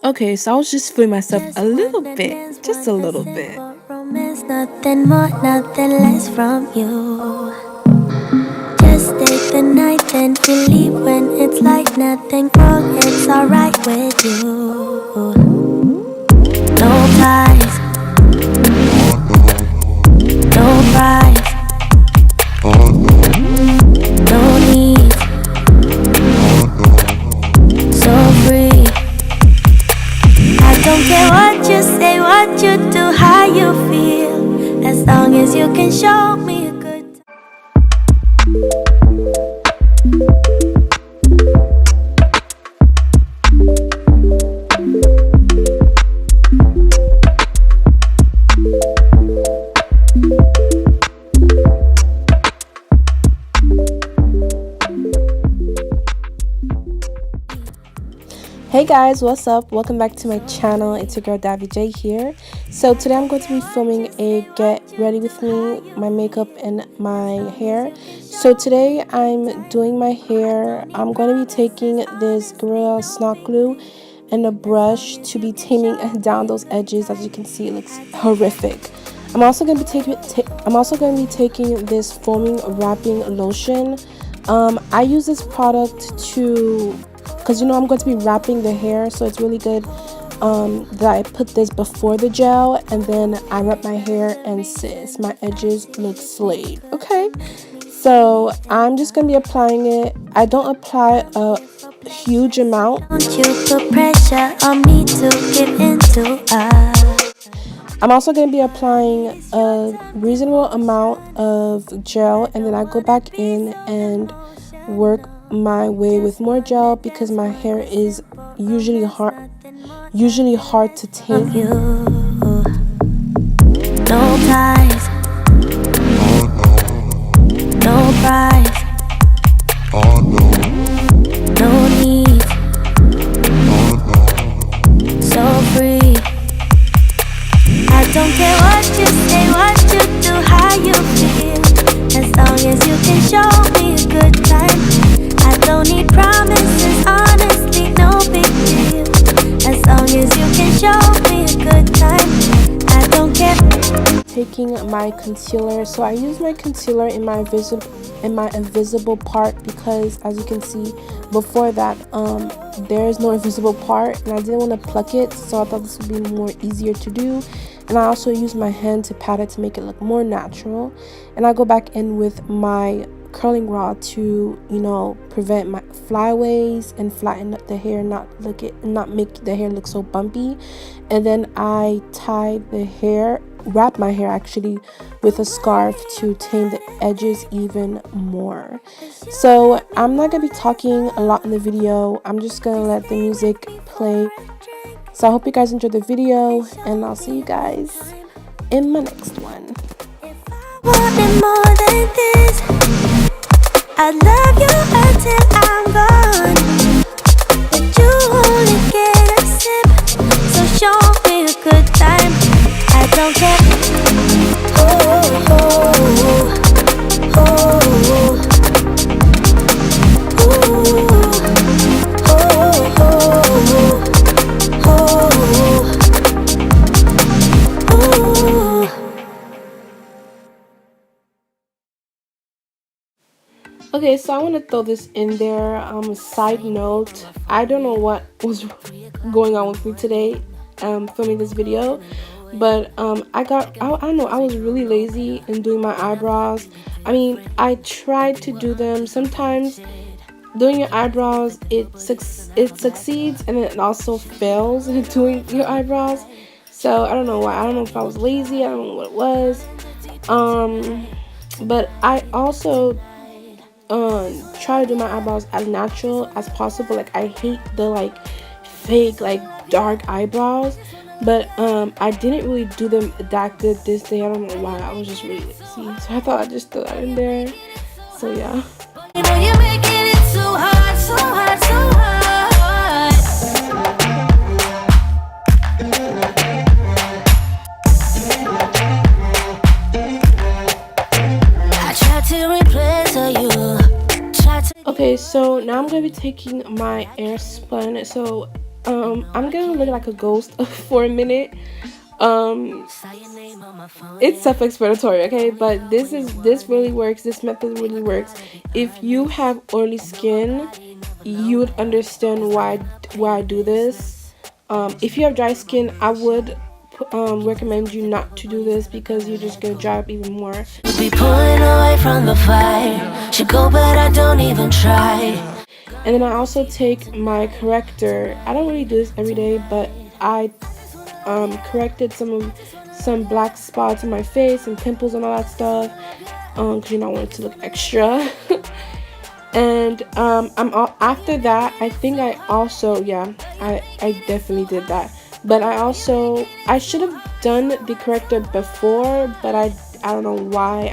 Okay, so I was just feeling myself a little bit, just a little bit. Nothing more, nothing less from you. Just take the night, then you leave when it's like nothing wrong. It's alright with you. No ties, no price, no need, so free. I don't care what you say, what you do, how you feel, as long as you can show me a good time. Hey guys, what's up? Welcome back to my channel. It's your girl Davi J here. So today I'm going to be filming a get ready with me, my makeup and my hair. So today I'm doing my hair. I'm going to be taking this Gorilla Snot Glue and a brush to be taming down those edges. As you can see, it looks horrific. I'm also going to be taking this foaming wrapping lotion. I use this product because you know I'm going to be wrapping the hair, so it's really good that I put this before the gel and then I wrap my hair, and sis, my edges look slayed. Okay, so I'm just going to be applying it. I don't apply a huge amount. Don't you put pressure on me to give into I'm also going to be applying a reasonable amount of gel, and then I go back in and work my way with more gel because my hair is usually hard to tame. No ties, no price, no need, so free. I don't care what you say, what you do, how you feel, as long as you can show me a good time. I don't need promises, honestly, no big deal, as long as you can show me a good time. I don't care. Taking my concealer, so I use my concealer in my invisible part because, as you can see, before that there is no invisible part, and I didn't want to pluck it, so I thought this would be more easier to do. And I also use my hand to pat it to make it look more natural, and I go back in with my curling rod to, you know, prevent my flyaways and flatten up the hair, not make the hair look so bumpy. And then I wrap my hair actually with a scarf to tame the edges even more. So I'm not gonna be talking a lot in the video. I'm just gonna let the music play. So I hope you guys enjoyed the video, and I'll see you guys in my next one. Wanting more than this, I'd love you until I'm gone, but you only get a sip, so show me a good time. I don't care. Oh, oh, oh, oh, oh, oh, oh, oh, oh. Okay, so I want to throw this in there. Side note, I don't know what was going on with me today filming this video, but I don't know, I was really lazy in doing my eyebrows. I mean, I tried to do them. Sometimes doing your eyebrows, it succeeds, and it also fails in doing your eyebrows. So I don't know why. I don't know if I was lazy, I don't know what it was. But I also try to do my eyebrows as natural as possible. Like, I hate the fake dark eyebrows, but I didn't really do them that good this day. I don't know why. I was just really lazy, so I thought I'd just throw that in there. So yeah. You know you're making it so hard, so hard, so hard. I tried to replace you. Okay, so now I'm gonna be taking my air spun. So I'm gonna look like a ghost for a minute. It's self-explanatory, okay, but this really works. This method really works. If you have oily skin, you would understand why I do this. If you have dry skin, I would recommend you not to do this because you're just gonna dry up even more. Be pulling away from the fire. Should go, but I don't even try. And then I also take my corrector. I don't really do this every day, but I corrected some black spots on my face and pimples and all that stuff, because I want it to look extra. And after that, I think I also, yeah, I definitely did that. But I should have done the corrector before, but I don't know why.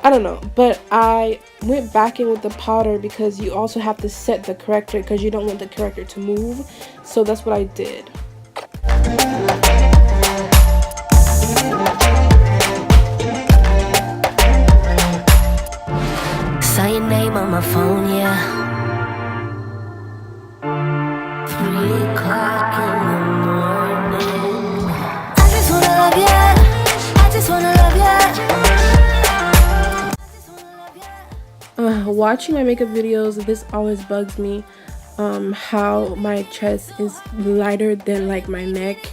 I don't know, but I went back in with the powder because you also have to set the corrector because you don't want the corrector to move. So that's what I did. Saw your name on my phone, yeah. 3 o'clock in the morning. I just wanna love ya. I just wanna love ya. Watching my makeup videos, this always bugs me. How my chest is lighter than like my neck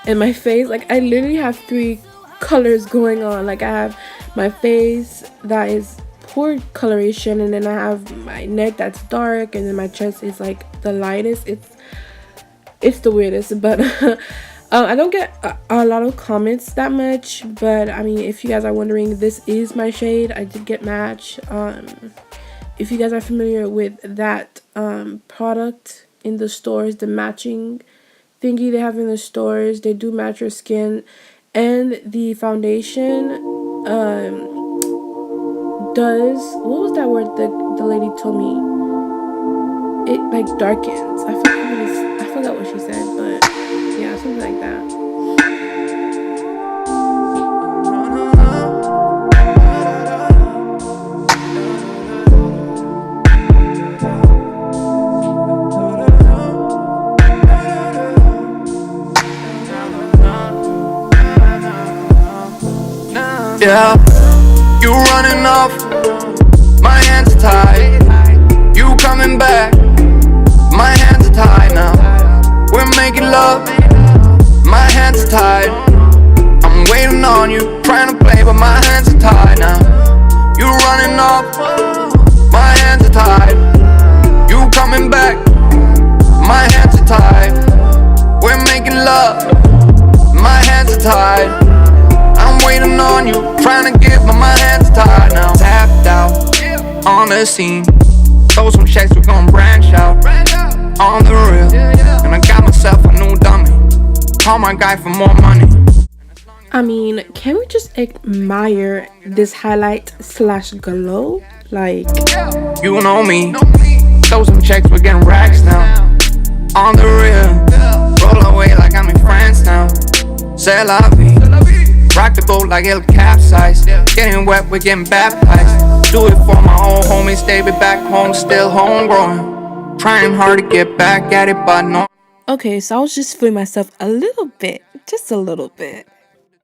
and my face. Like I literally have 3 colors going on. Like I have my face that is poor coloration, and then I have my neck that's dark, and then my chest is like the lightest. It's the weirdest, but I don't get a lot of comments that much, but I mean, if you guys are wondering, this is my shade. I did get match. If you guys are familiar with that product in the stores, the matching thingy they have in the stores, they do match your skin, and the foundation does, what was that word the lady told me? It like darkens. I forgot what she said, but yeah, something like that. Yeah, you running off, my hands are tied. You coming back, my hands are tied now. We're making love, my hands are tied. I'm waiting on you, trying to play, but my hands are tied now. You running off, my hands are tied. You coming back, my hands are tied. We're making love, my hands are tied. I'm waiting on you, trying to get, but my hands are tied now. Tapped out, on the scene. Throw some checks, we're gonna branch out. On the real, and I got myself a new dummy. Call my guy for more money. I mean, can we just admire this highlight / glow? Like, you know me. Throw some checks, we're getting racks now. On the real, roll away like I'm in France now. C'est la vie. Rock the boat like it'll capsize. Getting wet, we're getting baptized. Do it for my old homies, they be back home, still homegrown. Trying hard to get back at it, but no. Okay, so I was just feeling myself a little bit, just a little bit.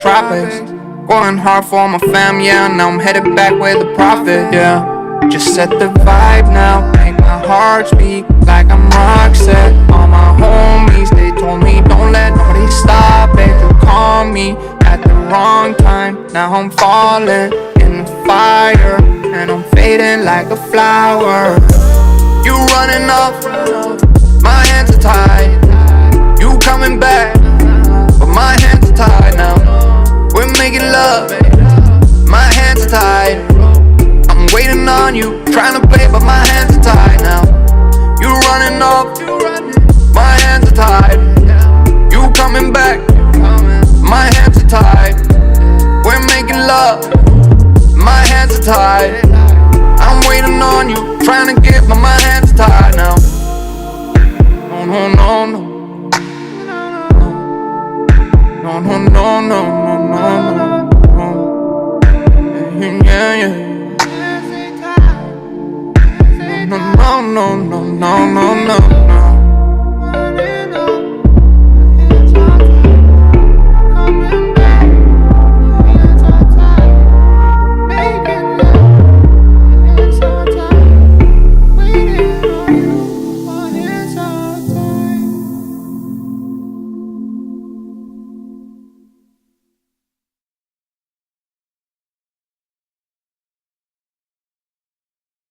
Tropics, going hard for my fam, yeah. Now I'm headed back with the profit, yeah. Just set the vibe now, make my heart speak like I'm Roxette. All my homies, they told me don't let nobody stop it. They call me at the wrong time. Now I'm falling in the fire, and I'm fading like a flower. You running off, my hands are tied. You coming back, but my hands are tied now. We're making love, my hands are tied. I'm waiting on you, trying to play, but my hands are tied now. You running off, my hands are tied. You coming back, my hands are tied. We're making love, my hands are tied. I'm waiting on you, trying to get, but my hands are tied now. No, no, no, no. No, no, no, no, no, no, no. Yeah, yeah. No, no, no, no, no, no, no, no.